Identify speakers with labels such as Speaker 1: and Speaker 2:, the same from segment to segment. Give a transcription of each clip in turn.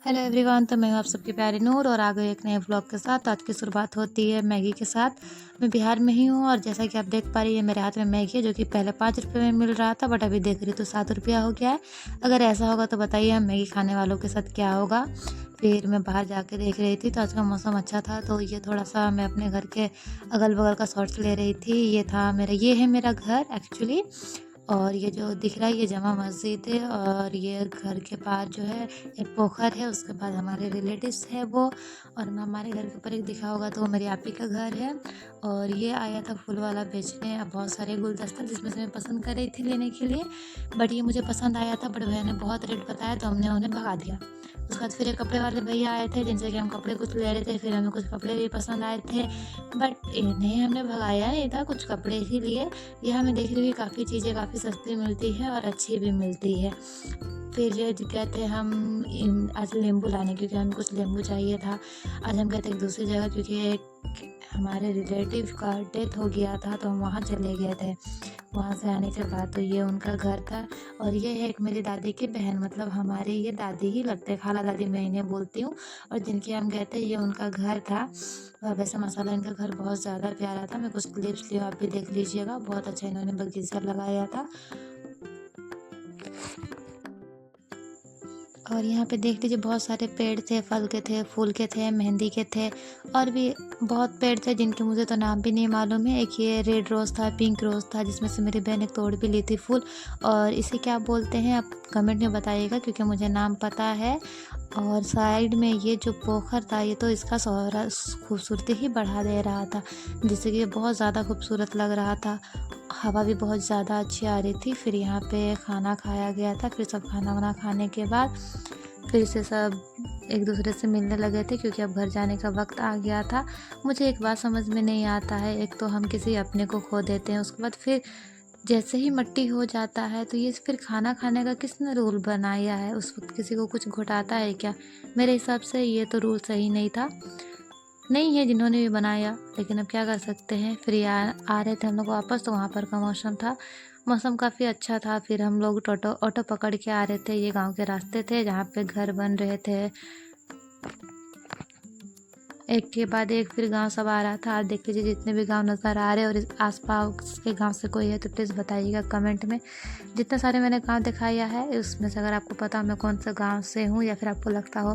Speaker 1: Hello everyone, तो मैं हूँ आप सबकी प्यारी नूर और आ गई एक नए व्लॉग के साथ। आज की शुरुआत होती है मैगी के साथ। मैं बिहार में ही हूँ और जैसा कि आप देख पा रही है मेरे हाथ में मैगी है, जो कि पहले 5 रुपये में मिल रहा था, बट अभी देख रही तो 7 रुपया हो गया है। अगर ऐसा होगा तो बताइए हम मैगी खाने वालों के साथ क्या होगा। फिर मैं बाहर जाके देख रही थी तो आज का मौसम अच्छा था, तो ये थोड़ा सा मैं अपने घर के अगल बगल का शॉट्स ले रही थी। ये है मेरा घर एक्चुअली। और ये जो दिख रहा है ये जामा मस्जिद है और ये घर के पास जो है एक पोखर है, उसके बाद हमारे रिलेटिव्स है वो। और हमारे घर के ऊपर एक दिखा होगा तो वो मेरी आपी का घर है। और ये आया था फूल वाला बेचने, अब बहुत सारे गुलदस्ता जिसमें से मैं पसंद कर रही थी लेने के लिए, बट ये मुझे पसंद आया था, बट भैया ने बहुत रेट बताया तो हमने उन्हें भगा दिया। उसके बाद फिर एक कपड़े वाले भैया आए थे जिनसे कि हम कपड़े कुछ ले रहे थे, फिर हमें कुछ कपड़े भी पसंद आए थे, बट इन्हें हमने भगाया नहीं था, कुछ कपड़े ही लिए। यहाँ मैं देख रही हूँ काफ़ी चीज़ें काफ़ी सस्ती मिलती है और अच्छी भी मिलती है। फिर जो गए थे हम आज नींबू लाने, क्योंकि हमें कुछ नींबू चाहिए था। आज हम गए थे एक दूसरी जगह, क्योंकि एक हमारे रिलेटिव का डेथ हो गया था तो हम वहाँ चले गए थे। वहाँ से आने के बाद तो ये उनका घर था। और ये है एक मेरी दादी की बहन, मतलब हमारे ये दादी ही लगते हैं, खाला दादी मैं इन्हें बोलती हूँ। और जिनके हम गए थे ये उनका घर था। वैसे माशाल्लाह इनका घर बहुत ज़्यादा प्यारा था। मैं कुछ क्लिप्स लिया, आप भी देख लीजिएगा। बहुत अच्छा इन्होंने बगीचा लगाया था। और यहाँ पे देख लीजिए बहुत सारे पेड़ थे, फल के थे, फूल के थे, मेहंदी के थे, और भी बहुत पेड़ थे जिनके मुझे तो नाम भी नहीं मालूम है। एक ये रेड रोज़ था, पिंक रोज़ था, जिसमें से मेरी बहन एक तोड़ भी ली थी फूल। और इसे क्या बोलते हैं आप कमेंट में बताइएगा, क्योंकि मुझे नाम पता है। और साइड में ये जो पोखर था ये तो इसका सोहरा खूबसूरती ही बढ़ा दे रहा था, जिससे कि ये बहुत ज़्यादा खूबसूरत लग रहा था। हवा भी बहुत ज़्यादा अच्छी आ रही थी। फिर यहाँ पे खाना खाया गया था। फिर सब खाना वाना खाने के बाद फिर से सब एक दूसरे से मिलने लगे थे, क्योंकि अब घर जाने का वक्त आ गया था। मुझे एक बात समझ में नहीं आता है, एक तो हम किसी अपने को खो देते हैं, उसके बाद फिर जैसे ही मिट्टी हो जाता है तो ये फिर खाना खाने का किसने रूल बनाया है? उस वक्त किसी को कुछ घुटाता है क्या? मेरे हिसाब से ये तो रूल सही नहीं था, नहीं है जिन्होंने भी बनाया, लेकिन अब क्या कर सकते हैं। फिर ये आ रहे थे हम लोग वापस, तो वहाँ पर का मौसम काफ़ी अच्छा था। फिर हम लोग ऑटो पकड़ के आ रहे थे। ये गांव के रास्ते थे जहाँ पे घर बन रहे थे, एक के बाद एक फिर गांव सब आ रहा था। आप देख लीजिए जितने भी गांव नज़र आ रहे हैं, और इस आसपास के गांव से कोई है तो प्लीज़ बताइएगा कमेंट में। जितने सारे मैंने गांव दिखाया है उसमें से अगर आपको पता मैं कौन सा गांव से हूँ या फिर आपको लगता हो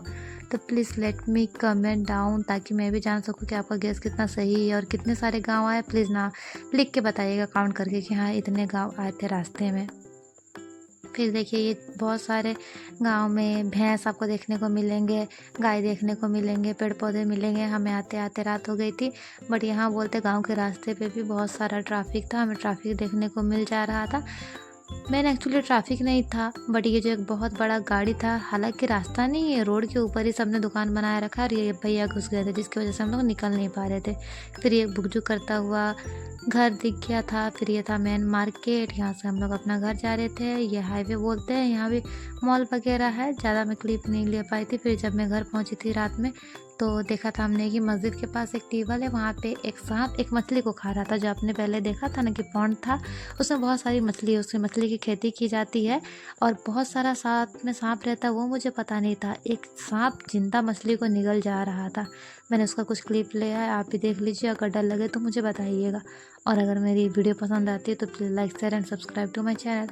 Speaker 1: तो please let me comment down, ताकि मैं भी जान सकूँ कि आपका गेस कितना सही है और कितने सारे गाँव आए। प्लीज़ ना लिख के बताइएगा काउंट करके कि हाँ इतने गाँव आए थे रास्ते में। फिर देखिए ये बहुत सारे गाँव में भैंस आपको देखने को मिलेंगे, गाय देखने को मिलेंगे, पेड़ पौधे मिलेंगे। हमें आते आते रात हो गई थी, बट यहाँ बोलते गांव के रास्ते पे भी बहुत सारा ट्रैफिक था, हमें ट्रैफिक देखने को मिल जा रहा था। मैंने एक्चुअली ट्रैफिक नहीं था, बट ये जो एक बहुत बड़ा गाड़ी था, हालांकि रास्ता नहीं है, रोड के ऊपर ही सबने दुकान बनाया रखा और ये भैया घुस गए थे, जिसकी वजह से हम लोग निकल नहीं पा रहे थे। फिर ये बुकझुक करता हुआ घर दिख गया था। फिर ये था मेन मार्केट, यहाँ से हम लोग अपना घर जा रहे थे। ये हाईवे बोलते हैं, यहाँ भी मॉल वगैरह है। ज़्यादा मैं क्लिप नहीं ले पाई थी। फिर जब मैं घर पहुँची थी रात में तो देखा था हमने कि मस्जिद के पास एक टेबल है, वहाँ पे एक सांप एक मछली को खा रहा था। जो आपने पहले देखा था ना कि पॉन्ड था, उसमें बहुत सारी मछली है, उसमें मछली की खेती की जाती है और बहुत सारा साथ में सांप रहता है, वो मुझे पता नहीं था। एक सांप जिंदा मछली को निगल जा रहा था। मैंने उसका कुछ क्लिप लिया है, आप भी देख लीजिए। अगर डर लगे तो मुझे बताइएगा, और अगर मेरी वीडियो पसंद आती है तो please like share and subscribe to my channel.